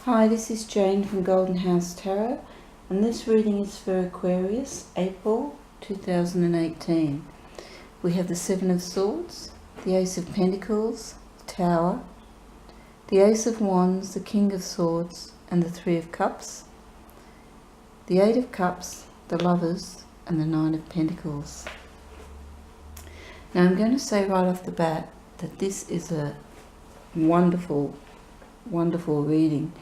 Hi, this is Jane from Golden House Tarot, and this reading is for Aquarius April 2018. We have the Seven of Swords, the Ace of Pentacles, the Tower, the Ace of Wands, the King of Swords, and the Three of Cups, the Eight of Cups, the Lovers, and the Nine of Pentacles. Now I'm going to say right off the bat that this is a wonderful reading.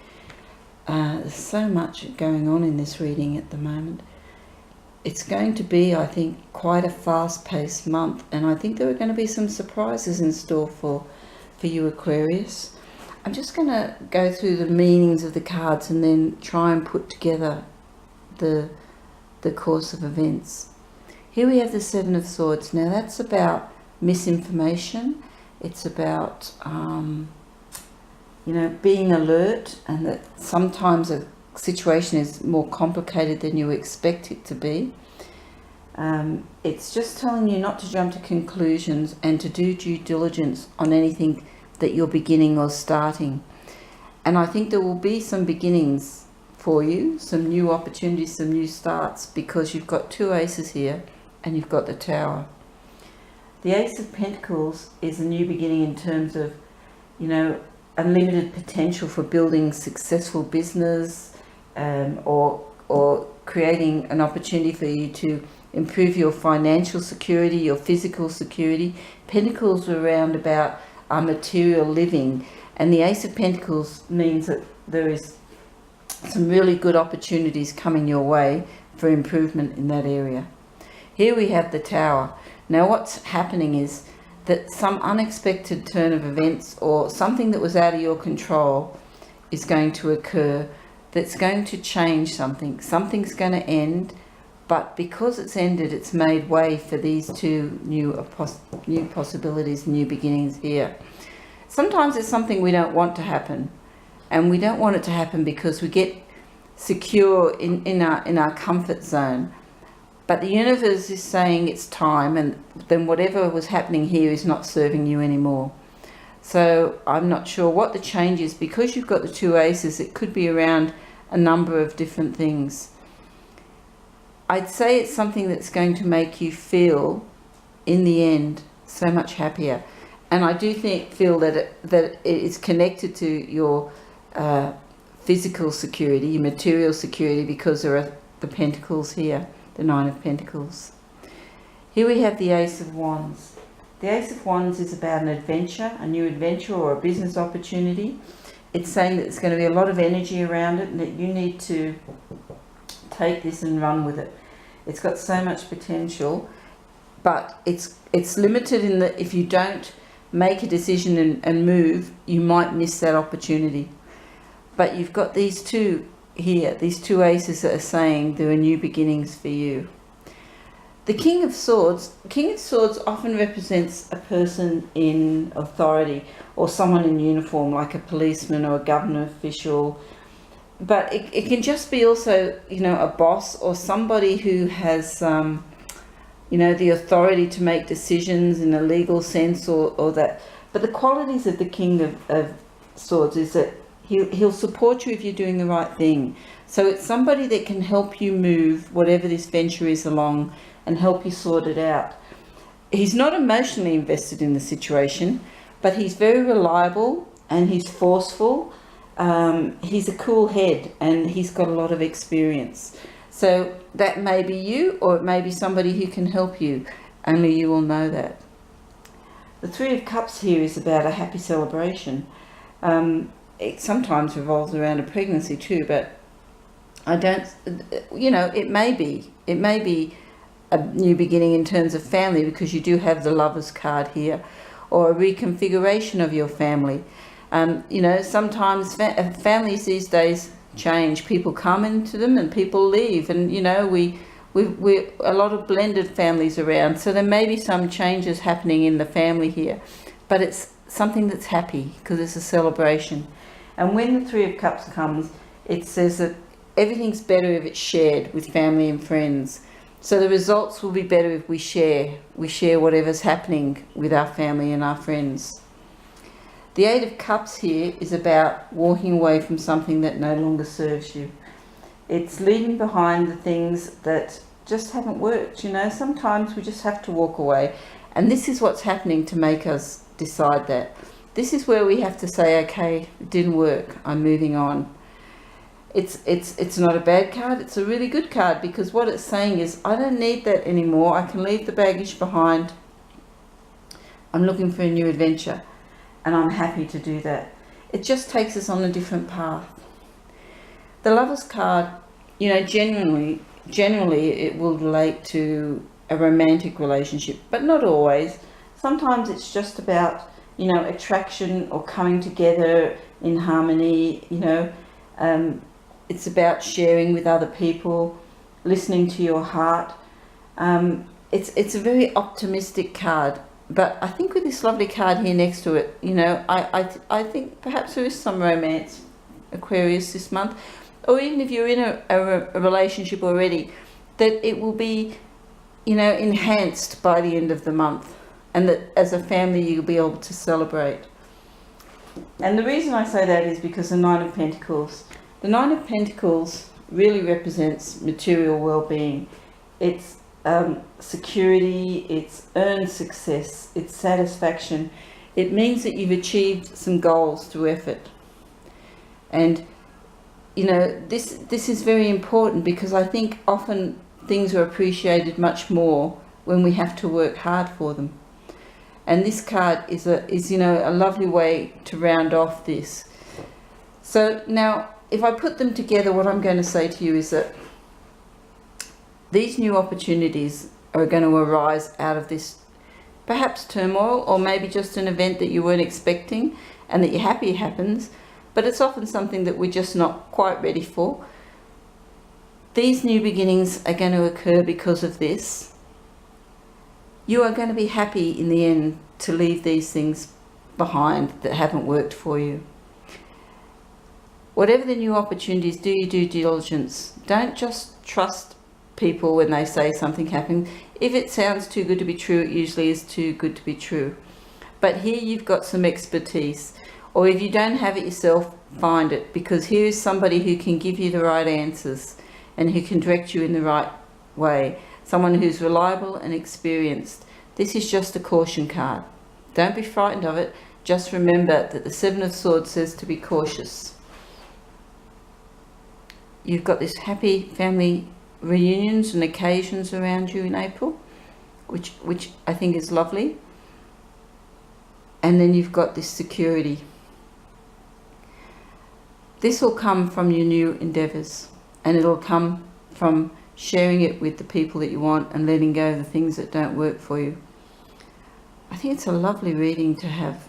There's so much going on in this reading at the moment. It's going to be, I think, quite a fast-paced month, and I think there are going to be some surprises in store for you, Aquarius. I'm just going to go through the meanings of the cards and then try and put together the course of events. Here we have the Seven of Swords. Now that's about misinformation. It's about being alert, and that sometimes a situation is more complicated than you expect it to be. It's just telling you not to jump to conclusions and to do due diligence on anything that you're beginning or starting. And I think there will be some beginnings for you, some new opportunities, some new starts, because you've got two aces here and you've got the Tower. The Ace of Pentacles is a new beginning in terms of, unlimited potential for building successful business, or creating an opportunity for you to improve your financial security, your physical security. Pentacles are around about our material living, and the Ace of Pentacles means that there is some really good opportunities coming your way for improvement in that area. Here we have the Tower. Now what's happening is that some unexpected turn of events or something that was out of your control is going to occur that's going to change something. Something's going to end, but because it's ended, it's made way for these two new possibilities, new beginnings here. Sometimes it's something we don't want to happen, and we don't want it to happen because we get secure in our comfort zone. But the universe is saying it's time, and then whatever was happening here is not serving you anymore. So I'm not sure what the change is. Because you've got the two aces, it could be around a number of different things. I'd say it's something that's going to make you feel, in the end, so much happier. And I do feel that it is connected to your physical security, your material security, because there are the Pentacles here. The Nine of Pentacles. Here we have the Ace of Wands. The Ace of Wands is about an adventure, a new adventure or a business opportunity. It's saying that there's going to be a lot of energy around it and that you need to take this and run with it. It's got so much potential, but it's limited in that if you don't make a decision and move, you might miss that opportunity. But you've got these two here, these two aces that are saying there are new beginnings for you. The King of Swords often represents a person in authority or someone in uniform, like a policeman or a government official. But it can just be also, a boss or somebody who has, the authority to make decisions in a legal sense or that. But the qualities of the King of Swords is that He'll support you if you're doing the right thing. So it's somebody that can help you move whatever this venture is along and help you sort it out. He's not emotionally invested in the situation, but he's very reliable and he's forceful. He's a cool head and he's got a lot of experience. So that may be you, or it may be somebody who can help you. Only you will know that. The Three of Cups here is about a happy celebration. It sometimes revolves around a pregnancy too, but I don't, it may be a new beginning in terms of family, because you do have the Lovers card here, or a reconfiguration of your family. Sometimes families these days change. People come into them and people leave, and we a lot of blended families around, so there may be some changes happening in the family here, but it's something that's happy because it's a celebration. And when the Three of Cups comes, it says that everything's better if it's shared with family and friends. So the results will be better if we share whatever's happening with our family and our friends. The Eight of Cups here is about walking away from something that no longer serves you. It's leaving behind the things that just haven't worked. You know, sometimes we just have to walk away. And this is what's happening to make us decide that. This is where we have to say, okay, it didn't work, I'm moving on. It's not a bad card, it's a really good card, because what it's saying is, I don't need that anymore, I can leave the baggage behind. I'm looking for a new adventure, and I'm happy to do that. It just takes us on a different path. The Lovers card, you know, generally it will relate to a romantic relationship, but not always. Sometimes it's just about, you know, attraction or coming together in harmony, you know. It's about sharing with other people, listening to your heart. It's a very optimistic card, but I think with this lovely card here next to it, you know, I think perhaps there is some romance, Aquarius, this month. Or even if you're in a relationship already, that it will be, you know, enhanced by the end of the month, and that as a family you'll be able to celebrate. And the reason I say that is because the Nine of Pentacles. The Nine of Pentacles really represents material well-being. It's security, it's earned success, it's satisfaction. It means that you've achieved some goals through effort. And you know, this is very important, because I think often things are appreciated much more when we have to work hard for them. And this card is you know, a lovely way to round off this. So now, if I put them together, what I'm going to say to you is that these new opportunities are going to arise out of this perhaps turmoil, or maybe just an event that you weren't expecting and that you're happy happens, but it's often something that we're just not quite ready for. These new beginnings are going to occur because of this. You are going to be happy in the end to leave these things behind that haven't worked for you. Whatever the new opportunities, do your due diligence. Don't just trust people when they say something happened. If it sounds too good to be true, it usually is too good to be true. But here you've got some expertise. Or if you don't have it yourself, find it, because here is somebody who can give you the right answers and who can direct you in the right way. Someone who's reliable and experienced. This is just a caution card. Don't be frightened of it. Just remember that the Seven of Swords says to be cautious. You've got this happy family reunions and occasions around you in April, which I think is lovely. And then you've got this security. This will come from your new endeavours, and it'll come from sharing it with the people that you want and letting go of the things that don't work for you. I think it's a lovely reading to have.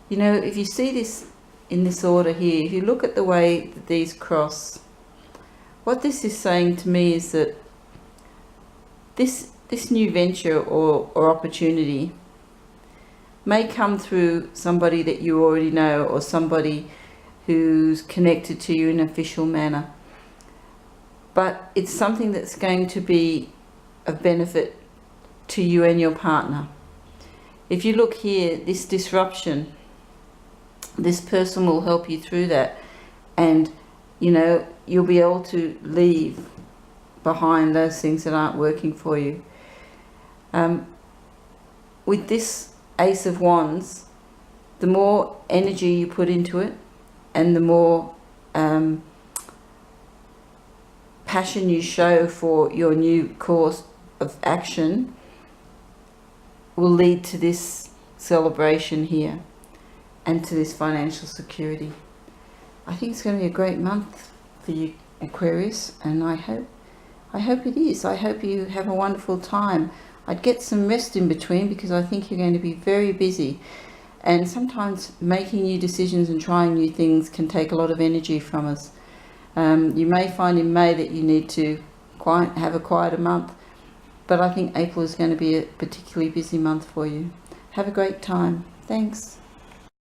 You know, if you see this in this order here, if you look at the way that these cross, what this is saying to me is that this new venture or opportunity may come through somebody that you already know, or somebody who's connected to you in an official manner. But it's something that's going to be of benefit to you and your partner. If you look here, this disruption, this person will help you through that, and you know, you'll be able to leave behind those things that aren't working for you. With this Ace of Wands, the more energy you put into it and the more passion you show for your new course of action will lead to this celebration here and to this financial security. I think it's going to be a great month for you, Aquarius, and I hope it is. I hope you have a wonderful time. I'd get some rest in between, because I think you're going to be very busy, and sometimes making new decisions and trying new things can take a lot of energy from us. You may find in May that you need to have a quieter month, but I think April is going to be a particularly busy month for you. Have a great time. Thanks.